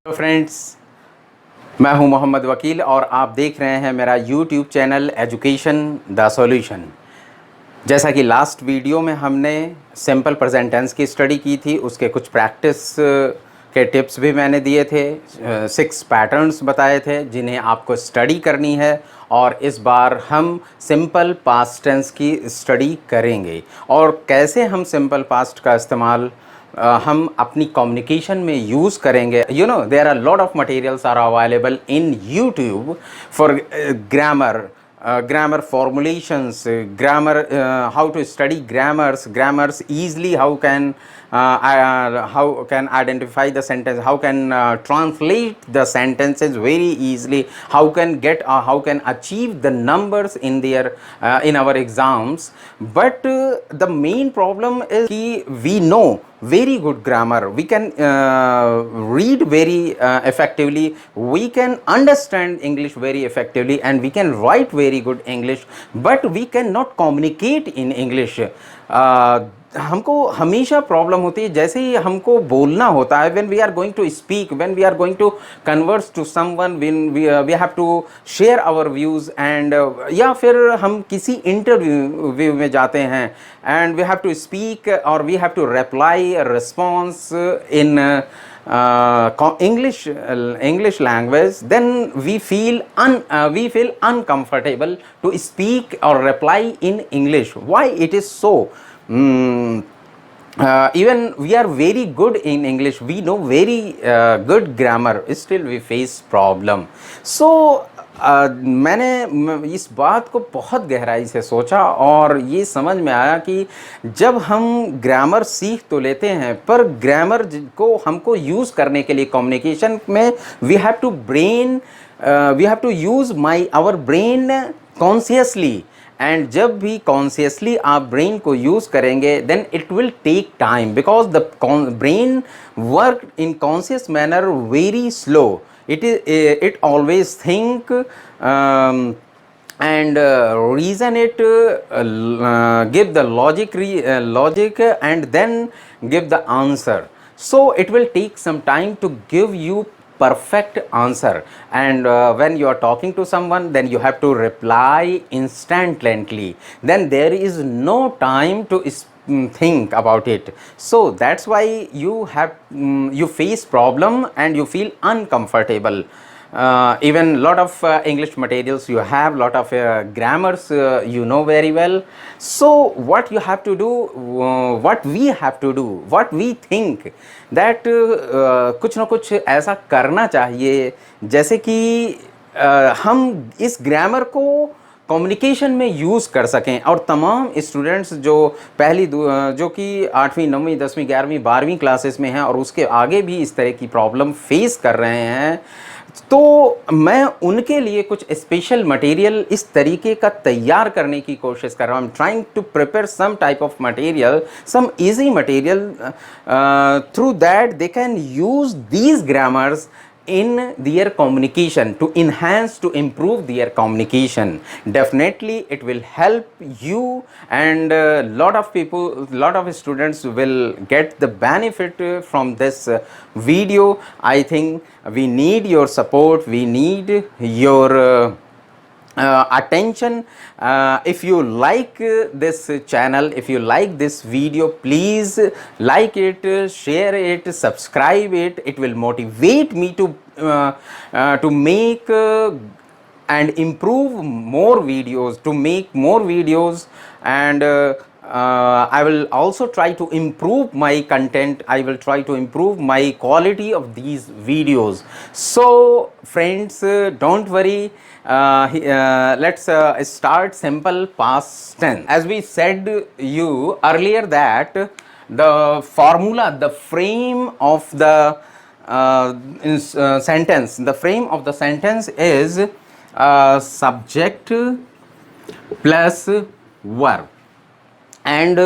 Hello friends, मैं हूं मोहम्मद वकील और आप देख रहे हैं मेरा YouTube channel education the solution. जैसा कि लास्ट वीडियो में हमने सिंपल प्रेजेंट टेंस की स्टडी की थी, उसके कुछ प्रैक्टिस के टिप्स भी मैंने दिए थे, 6 पैटर्न्स बताए थे जिन्हें आपको स्टडी करनी है। और इस बार हम सिंपल पास्ट टेंस की स्टडी करेंगे और कैसे हम सिंपल पास्ट का इस्तेमाल हम अपनी कम्युनिकेशन में यूज़ करेंगे। There are lot of materials are available in YouTube for grammar formulations, grammar, how to study grammars easily, how can identify the sentence, how can translate the sentences very easily, how can achieve the numbers in their in our exams. But the main problem is कि we know very good grammar, we can read very effectively, we can understand English very effectively, and we can write very good English, but we cannot communicate in English. हमको हमेशा problem होती है जैसे ही हमको बोलना होता है, when we are going to speak, when we are going to converse to someone, when we have to share our views, and या फिर हम किसी इंटरव्यू में जाते हैं and we have to speak or we have to reply a response in English language, then we feel uncomfortable to speak or reply in English. Why it is so? Even we are very good in English, we know very good grammar, still we face problem. So मैंने इस बात को बहुत गहराई से सोचा और ये समझ में आया कि जब हम ग्रामर सीख तो लेते हैं, पर ग्रामर को हमको यूज़ करने के लिए कम्युनिकेशन में we have to use our brain consciously. And जब भी कॉन्शियसली आप ब्रेन को यूज़ करेंगे, then it will take time, because the brain work in conscious manner very slow. It always think and reason it, give the logic and then give the answer. So it will take some time to give you perfect answer. And when you are talking to someone, then you have to reply instantly, then there is no time to think about it. So that's why you face problem and you feel uncomfortable. Even lot of English materials you have, lot of grammars you know very well. So what you have to do, what we think that कुछ ना कुछ ऐसा करना चाहिए जैसे कि हम इस ग्रामर को कम्युनिकेशन में यूज़ कर सकें। और तमाम स्टूडेंट्स जो जो कि 8वीं 9वीं 10वीं 11वीं 12वीं क्लासेस में हैं और उसके आगे भी इस तरह की प्रॉब्लम फेस कर रहे हैं, तो मैं उनके लिए कुछ स्पेशल मटेरियल इस तरीके का तैयार करने की कोशिश कर रहा हूँ. I am trying to prepare some type of material, some easy material, through that they can use these grammars in their communication, to enhance, to improve their communication. Definitely it will help you, and lot of students will get the benefit from this video. I think we need your support, we need your attention. If you like this channel, if you like this video, please like it, share it, subscribe it. It will motivate me to make and improve more videos, to make more videos. And I will also try to improve my content, I will try to improve my quality of these videos. So friends, don't worry, let's start simple past tense. As we said you earlier that the formula, the frame of the sentence, the frame of the sentence is subject plus verb and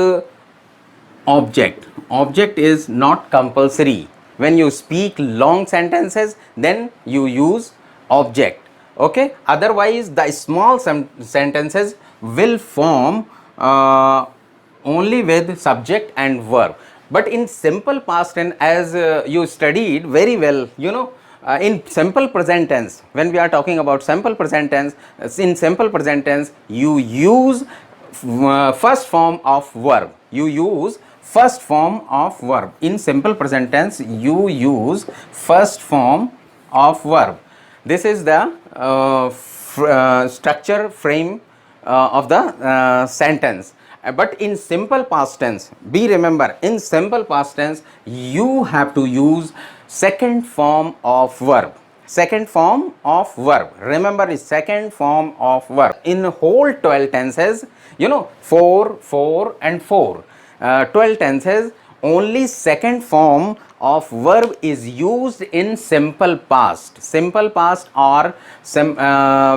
object. Object is not compulsory. When you speak long sentences, then you use object, okay? Otherwise the small sentences will form only with subject and verb. But in simple past tense, as you studied very well, in simple present tense, when we are talking about simple present tense, in simple present tense you use first form of verb. You use first form of verb. In simple present tense you use first form of verb. This is the structure frame of the sentence. But in simple past tense, be remember, in simple past tense you have to use second form of verb. Second form of verb, remember, is second form of verb. In whole 12 tenses, you know, 4 4 and 4, 12 tenses, only second form of verb is used in simple past. Simple past, or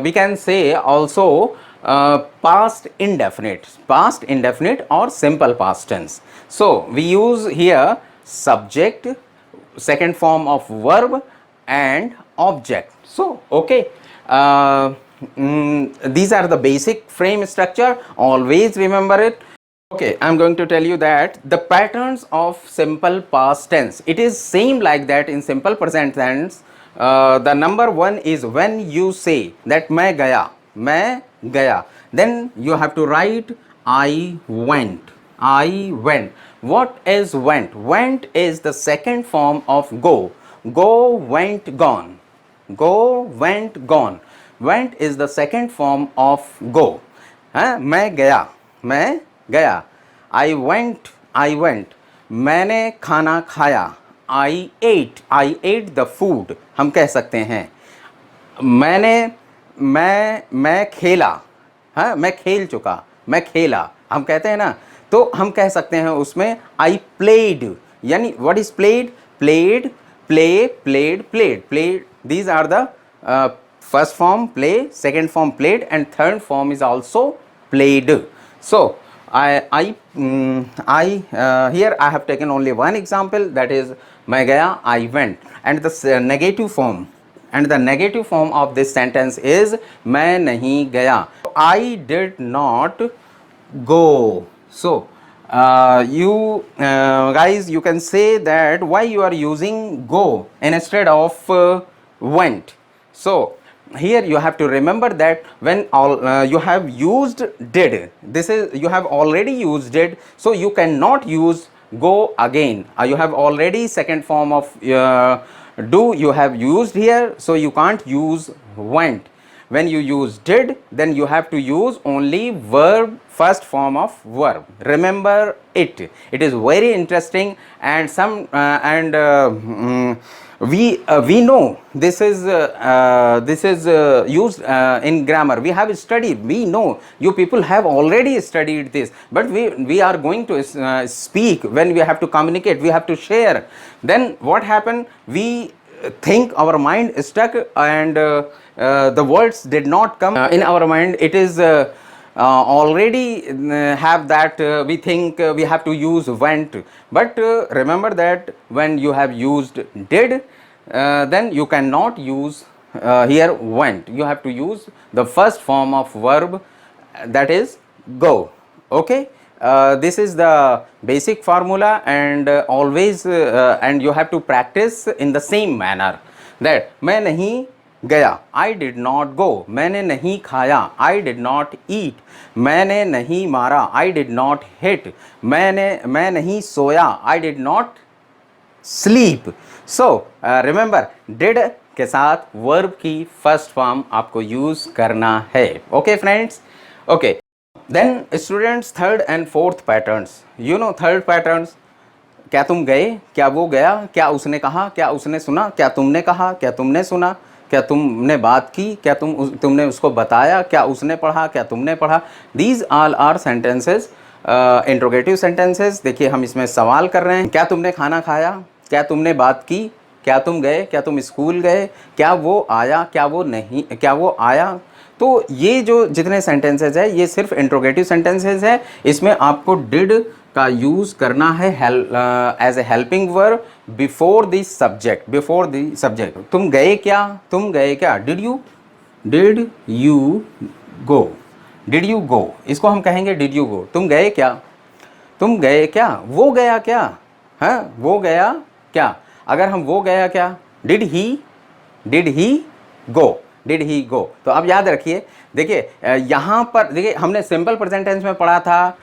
we can say also past indefinite or simple past tense. So we use here subject, second form of verb, and object. So okay, these are the basic frame structure, always remember it. Okay, I'm going to tell you that the patterns of simple past tense, it is same like that in simple present tense. The number one is when you say that मैं गया, then you have to write I went. What is went? Went is the second form of go. Go, went, gone. Went is the second form of go. मैं गया, I went, मैंने खाना खाया, I ate the food, हम कह सकते हैं. मैं खेला, मैं खेल चुका, मैं खेला, हम कहते हैं ना, तो हम कह सकते हैं उसमें I played. यानी what is played? Played, play, played. These are the first form play, second form played, and third form is also played. So here I have taken only one example, that is मैं गया, I went, and the negative form of this sentence is मैं नहीं गया. I did not go. So you guys, you can say that why you are using go instead of went. So here you have to remember that when you have used did, this is, you have already used did, so you cannot use go again. You have already second form of do you have used here, so you can't use went. When you use did, then you have to use only verb, first form of verb. Remember it. It is very interesting, and we know this is used in grammar. We have studied, we know you people have already studied this, but we are going to speak. When we have to communicate, we have to share, then what happened, we think our mind is stuck, and the words did not come in our mind. It is already have that we think we have to use went, but remember that when you have used did, then you cannot use here went. You have to use the first form of verb, that is go. Okay, this is the basic formula, and always and you have to practice in the same manner, that मैं नहीं गया, I did not go. मैंने नहीं खाया, I did not eat. मैंने नहीं मारा, I did not hit. मैं नहीं सोया, I did not sleep. So remember, did के साथ verb की first form आपको use करना है. Okay friends? Okay. Then students, third and fourth patterns. You know third patterns. क्या तुम गए, क्या वो गया, क्या उसने कहा, क्या उसने सुना, क्या तुमने कहा, क्या तुमने सुना, क्या तुमने बात की, क्या तुमने उसको बताया, क्या उसने पढ़ा, क्या तुमने पढ़ा. These all are sentences, interrogative sentences. देखिए हम इसमें सवाल कर रहे हैं. क्या तुमने खाना खाया, क्या तुमने बात की, क्या तुम गए, क्या तुम स्कूल गए, क्या वो आया, क्या वो आया. तो ये जो जितने सेंटेंसेज है, ये सिर्फ इंट्रोगेटिव सेंटेंसेज है. इसमें आपको डिड का यूज़ करना है as a helping verb before the subject. तुम गए क्या, डिड यू गो, इसको हम कहेंगे डिड यू गो. तुम गए क्या, वो गया क्या, हाँ वो गया क्या. अगर हम वो गया क्या, did he did he go, did he go. तो अब याद रखिए, देखिए यहाँ पर देखिए हमने सिंपल प्रेजेंट टेंस में पढ़ा था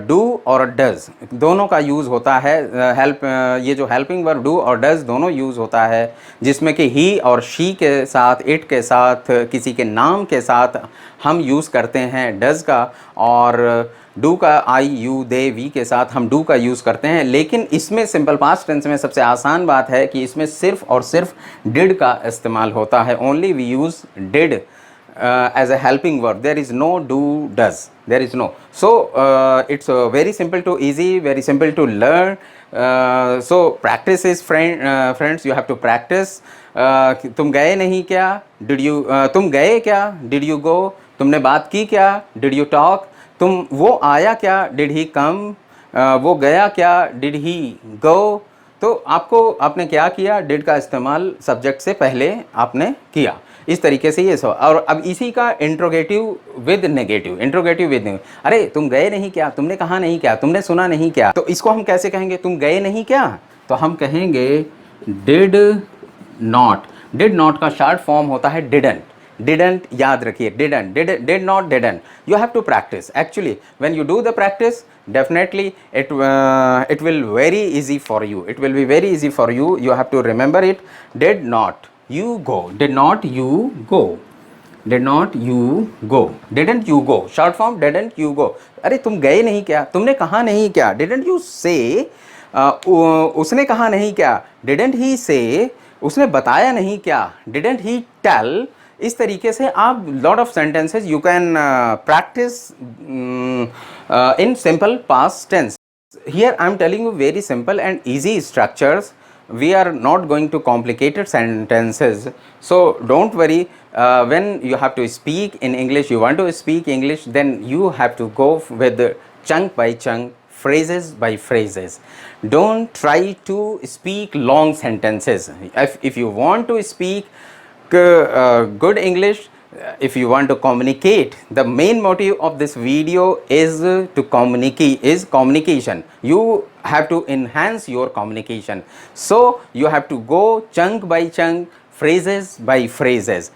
डू और डज दोनों का यूज़ होता है। हेल्प ये जो हेल्पिंग वर्ब डू और डज दोनों यूज़ होता है, जिसमें कि ही और शी के साथ, इट के साथ, किसी के नाम के साथ हम यूज़ करते हैं डज का, और डू का आई यू दे वी के साथ हम डू का यूज़ करते हैं। लेकिन इसमें सिंपल पास्ट टेंस में सबसे आसान बात है कि इसमें सिर्फ और सिर्फ डिड का इस्तेमाल होता है। Only we use did as a helping verb. There is no do does, there is no. So it's very simple to easy, very simple to learn. So practice is friends, you have to practice. तुम गए नहीं क्या, did you तुम गए क्या, did you go, तुमने बात की क्या, did you talk, तुम वो आया क्या, did he come, वो गया क्या, did he go। तो आपने क्या किया, डिड का इस्तेमाल सब्जेक्ट से पहले आपने किया। इस तरीके से ये सब। और अब इसी का interrogative with negative, interrogative with negative, अरे तुम गए नहीं क्या, तुमने कहा नहीं क्या, तुमने सुना नहीं क्या, तो इसको हम कैसे कहेंगे, तुम गए नहीं क्या, तो हम कहेंगे डिड नॉट। डिड नॉट का शॉर्ट फॉर्म होता है डिडंट। डिडंट याद रखिए, didn't, did not, didn't. You have to practise actually. When you do the practice, definitely it will very easy for you, it will be very easy for you, you have to remember it। did not you go, did not you go, did not you go, didn't you go, short form didn't you go। अरे तुम गए नहीं क्या, तुमने कहा नहीं क्या, didn't you say, उसने कहा नहीं क्या, didn't he say, उसने बताया नहीं क्या, didn't he tell। इस तरीके से आप lot of sentences you can practice in simple past tense। Here I am telling you very simple and easy structures. We are not going to complicated sentences, so don't worry। When you have to speak in English, you want to speak English, then you have to go with chunk by chunk, phrases by phrases। Don't try to speak long sentences। If you want to speak good English, if you want to communicate, the main motive of this video is to communicate, is communication। you have to enhance your communication, so you have to go chunk by chunk, phrases by phrases।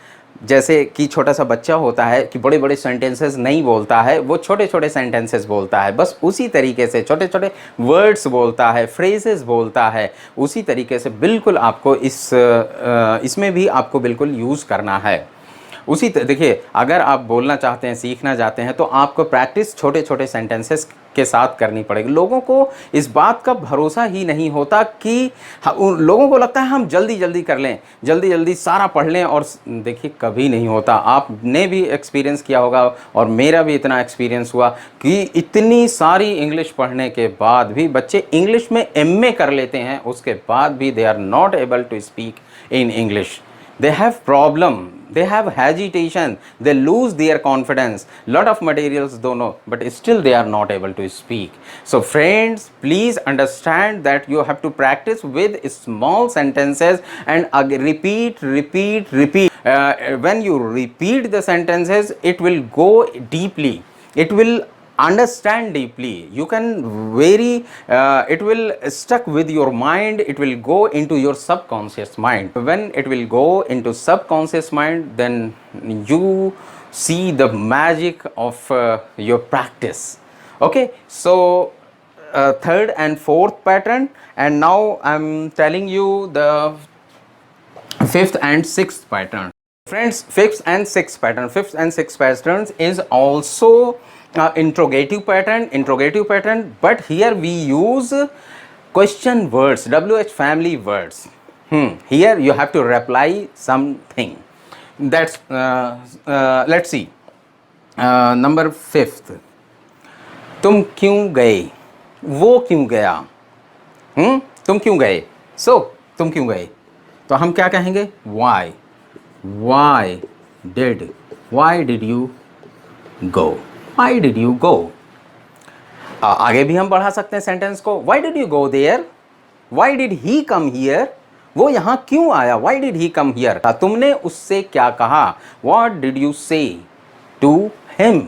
जैसे कि छोटा सा बच्चा होता है कि बड़े बड़े सेंटेंसेस नहीं बोलता है, वो छोटे छोटे सेंटेंसेस बोलता है, बस उसी तरीके से छोटे छोटे वर्ड्स बोलता है, फ्रेजेस बोलता है। उसी तरीके से बिल्कुल आपको इसमें भी आपको बिल्कुल यूज़ करना है। उसी देखिए, अगर आप बोलना चाहते हैं, सीखना चाहते हैं, तो आपको प्रैक्टिस छोटे छोटे सेंटेंसेस के साथ करनी पड़ेगी। लोगों को इस बात का भरोसा ही नहीं होता कि लोगों को लगता है हम जल्दी जल्दी कर लें, जल्दी जल्दी सारा पढ़ लें, और देखिए कभी नहीं होता। आपने भी एक्सपीरियंस किया होगा और मेरा भी इतना एक्सपीरियंस हुआ कि इतनी सारी इंग्लिश पढ़ने के बाद भी बच्चे इंग्लिश में MA कर लेते हैं, उसके बाद भी they are not able to speak in English. They have problem, they have hesitation, they lose their confidence, lot of materials don't know, but still they are not able to speak। So friends, please understand that you have to practice with small sentences and repeat, repeat, repeat। When you repeat the sentences, it will go deeply, it will understand deeply, you can very it will stuck with your mind, it will go into your subconscious mind। when it will go into subconscious mind, then you see the magic of your practice। okay, so third and fourth pattern, and now I'm telling you the fifth and sixth pattern। friends, fifth and sixth patterns is also interrogative pattern, but here we use question words, WH family words। here you have to reply something। that's let's see, number fifth, तुम क्यों गए, वो क्यों गया, तुम क्यों गए, so तुम क्यों गए, तो हम क्या कहेंगे, why did you go, why did you go। आगे भी हम बढ़ा सकते हैं सेंटेंस को, why did you go there, why did he come here, वो यहाँ क्यों आया, why did he come here। तुमने उससे क्या कहा, what did you say to him।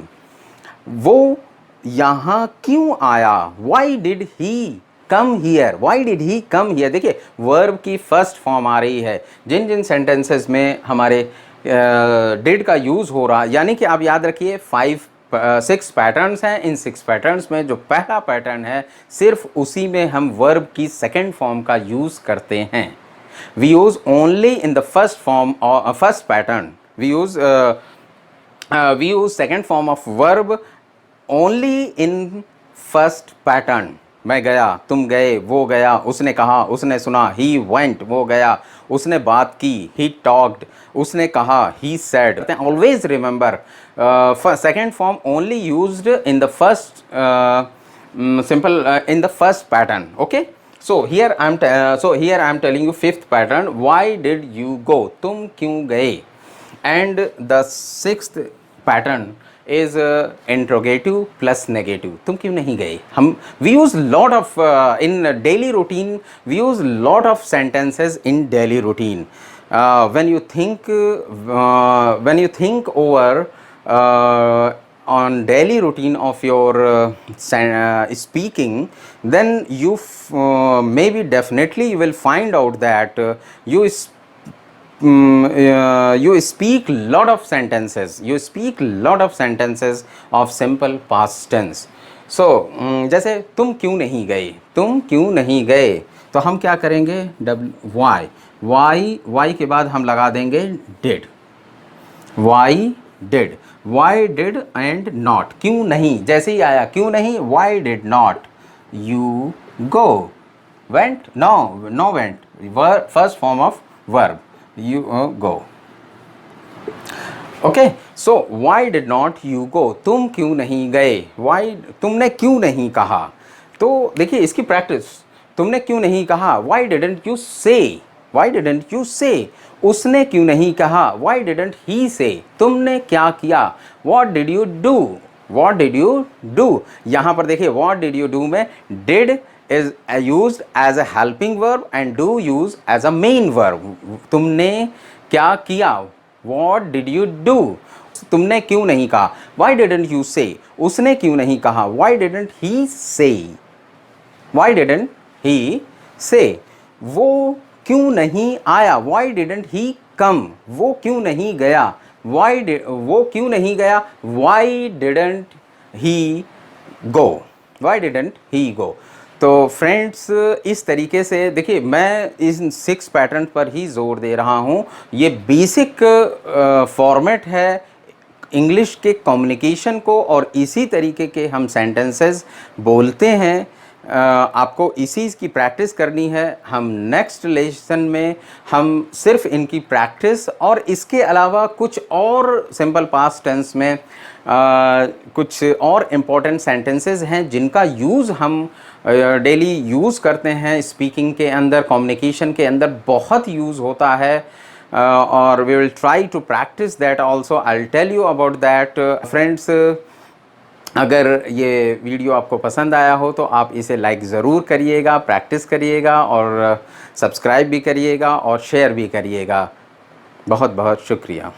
वो यहाँ क्यों आया, why did he come here, why did he come here. देखिए वर्ब की फर्स्ट फॉर्म आ रही है जिन जिन सेंटेंसेस में हमारे डिड का यूज़ हो रहा, यानी कि आप याद रखिए 6 पैटर्न्स हैं। इन 6 पैटर्न्स में जो पहला पैटर्न है सिर्फ उसी में हम वर्ब की सेकेंड फॉर्म का यूज़ करते हैं। We use only in the first form और first pattern, we use second form of verb only in first pattern. मैं गया, तुम गए, वो गया, उसने कहा, उसने सुना, ही वेंट, वो गया, उसने बात की, ही टॉक्ड, उसने कहा, he said. Always remember second form only used in the first in the first pattern. Okay, so here I am telling you fifth pattern. Why did you go? तुम क्यों गए? And the sixth pattern is interrogative plus negative. तुम क्यों नहीं गए? We use lot of in daily routine, we use lot of sentences in daily routine. When you think over on daily routine of your speaking, then you maybe definitely you will find out that you speak lot of sentences, of simple past tense. So जैसे तुम क्यों नहीं गए, तुम क्यों नहीं गए, तो हम क्या करेंगे, why के बाद हम लगा देंगे did, why did and not, क्यों नहीं, जैसे ही आया क्यों नहीं, why did not you go, went, no went, first form of verb, you go. Okay, so why did not you go, तुम क्यों नहीं गए, वाई तुमने क्यों नहीं कहा। तो देखिए इसकी प्रैक्टिस, तुमने क्यों नहीं कहा, वाई डिडंट यू से, उसने क्यों नहीं कहा, वाई डिडंट ही से, तुमने क्या किया, व्हाट डिड यू डू, यहाँ पर देखिए व्हाट डिड यू डू में did is used as a helping verb and do used as a main verb. तुमने क्या किया, what did you do, तुमने क्यों नहीं कहा, why didn't you say, उसने क्यों नहीं कहा, why didn't he say, वो क्यों नहीं आया, why didn't he come, वो क्यों नहीं गया, वो क्यों नहीं गया, why didn't he go। तो फ्रेंड्स इस तरीके से देखिए मैं इन 6 पैटर्न पर ही जोर दे रहा हूँ। ये बेसिक फॉर्मेट है इंग्लिश के कम्युनिकेशन को, और इसी तरीके के हम सेंटेंसेस बोलते हैं। आपको इसी की प्रैक्टिस करनी है। हम नेक्स्ट लेसन में हम सिर्फ इनकी प्रैक्टिस और इसके अलावा कुछ और सिंपल पास्ट टेंस में कुछ और इम्पोर्टेंट सेंटेंसेस हैं जिनका यूज़ हम डेली यूज़ करते हैं, स्पीकिंग के अंदर, कम्युनिकेशन के अंदर बहुत यूज़ होता है, और we will try to practise that also. I will tell you about that. Friends, अगर ये वीडियो आपको पसंद आया हो तो आप इसे लाइक ज़रूर करिएगा, प्रैक्टिस करिएगा, और सब्सक्राइब भी करिएगा और शेयर भी करिएगा। बहुत बहुत शुक्रिया।